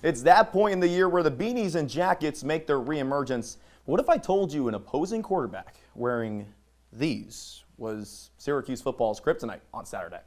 It's that point in the year where the beanies and jackets make their reemergence. What if I told you an opposing quarterback wearing these was Syracuse football's kryptonite on Saturday?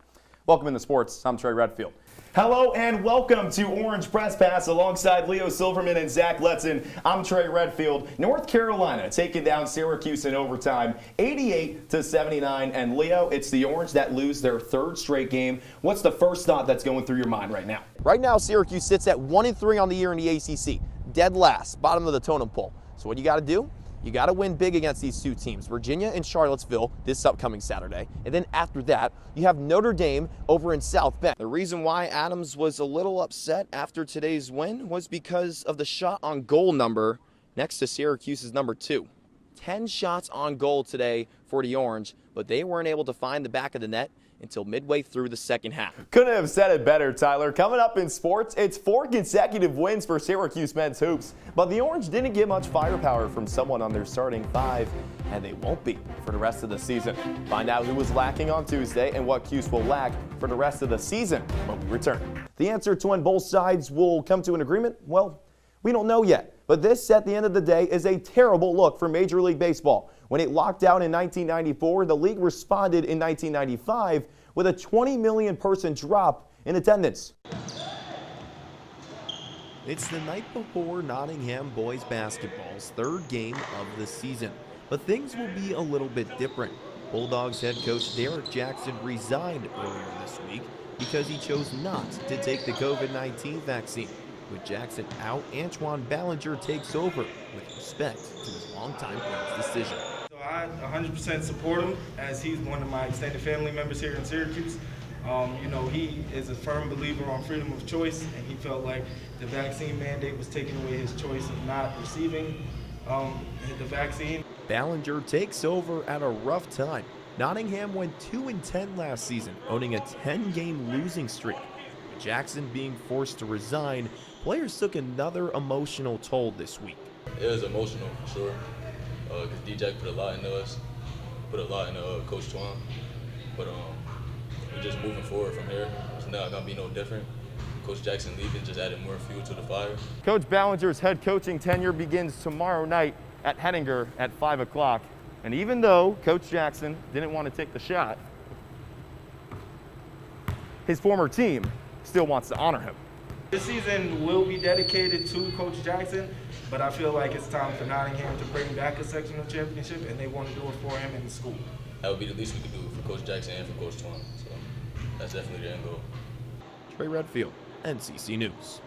Welcome into sports. I'm Trey Redfield. Hello and welcome to Orange Press Pass alongside Leo Silverman and Zach Letson. I'm Trey Redfield. North Carolina taking down Syracuse in overtime, 88-79. And Leo, it's the Orange that lose their third straight game. What's the first thought that's going through your mind right now? Right now, Syracuse sits at 1-3 on the year in the ACC, dead last, bottom of the totem pole. So what you got to do? You got to win big against these two teams, Virginia and Charlottesville this upcoming Saturday. And then after that, you have Notre Dame over in South Bend. The reason why Adams was a little upset after today's win was because of the shot on goal number next to Syracuse's number 2. 10 shots on goal today for the Orange, but they weren't able to find the back of the net until midway through the second half. Couldn't have said it better, Tyler. Coming up in sports, it's 4 consecutive wins for Syracuse men's hoops, but the Orange didn't get much firepower from someone on their starting 5, and they won't be for the rest of the season. Find out who was lacking on Tuesday and what Cuse will lack for the rest of the season when we return. The answer to when both sides will come to an agreement, well, we don't know yet. But this, at the end of the day, is a terrible look for Major League Baseball. When it locked down in 1994, the league responded in 1995 with a 20 million person drop in attendance. It's the night before Nottingham boys basketball's third game of the season, but things will be a little bit different. Bulldogs head coach Derek Jackson resigned earlier this week because he chose not to take the COVID-19 vaccine. With Jackson out, Antoine Ballinger takes over with respect to his longtime friend's decision. So I 100% support him, as he's one of my extended family members here in Syracuse. He is a firm believer on freedom of choice, and he felt like the vaccine mandate was taking away his choice of not receiving the vaccine. Ballinger takes over at a rough time. Nottingham went 2-10 last season, owning a 10-game losing streak. With Jackson being forced to resign, players took another emotional toll this week. It was emotional for sure, because D-Jack put a lot into us, put a lot into Coach Twan, but we're just moving forward from here. It's not going to be no different. Coach Jackson leaving just added more fuel to the fire. Coach Ballinger's head coaching tenure begins tomorrow night at Henninger at 5 o'clock. And even though Coach Jackson didn't want to take the shot, his former team still wants to honor him. This season will be dedicated to Coach Jackson, but I feel like it's time for Nottingham to bring back a sectional championship, and they want to do it for him in the school. That would be the least we could do for Coach Jackson and for Coach Twan. So that's definitely the end goal. Trey Redfield, NCC News.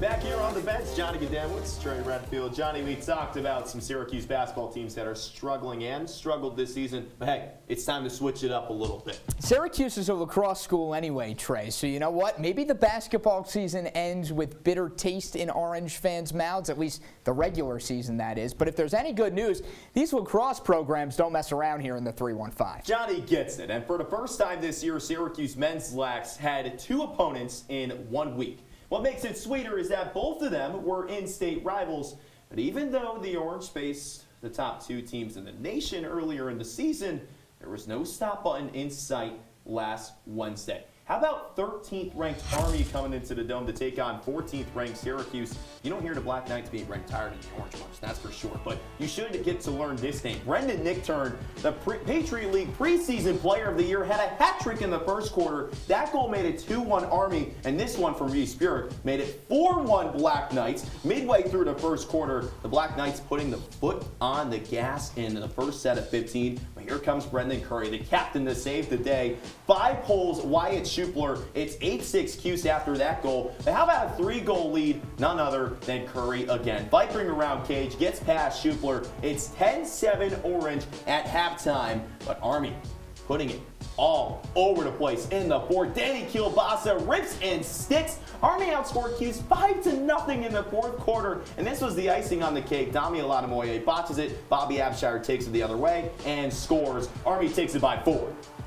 Back here on the bench, Johnny Gadamwitz, Trey Redfield. Johnny, we talked about some Syracuse basketball teams that are struggling and struggled this season, but hey, it's time to switch it up a little bit. Syracuse is a lacrosse school anyway, Trey, so you know what? Maybe the basketball season ends with bitter taste in Orange fans' mouths, at least the regular season, that is. But if there's any good news, these lacrosse programs don't mess around here in the 315. Johnny gets it, and for the first time this year, Syracuse men's lacrosse had 2 opponents in 1 week. What makes it sweeter is that both of them were in-state rivals, but even though the Orange faced the top 2 teams in the nation earlier in the season, there was no stop button in sight last Wednesday. How about 13th ranked Army coming into the Dome to take on 14th ranked Syracuse? You don't hear the Black Knights being ranked higher than the Orange much, that's for sure. But you should get to learn this name. Brendan Nickturn, the Patriot League preseason player of the year, had a hat trick in the first quarter. That goal made it 2-1 Army, and this one from Reese Spirit made it 4-1 Black Knights. Midway through the first quarter, the Black Knights putting the foot on the gas in the first set of 15. But here comes Brendan Curry, the captain to save the day. 5 holes, Wyatt Schupler. It's 8-6 Cuse after that goal. But how about a 3-goal lead? None other than Curry again. Vipering around Cage, gets past Schupler. It's 10-7 Orange at halftime. But Army putting it all over the place in the fourth. Danny Kielbasa rips and sticks. Army outscored Cuse 5-0 in the fourth quarter, and this was the icing on the cake. Dami Aladamoye botches it. Bobby Abshire takes it the other way and scores. Army takes it by 4.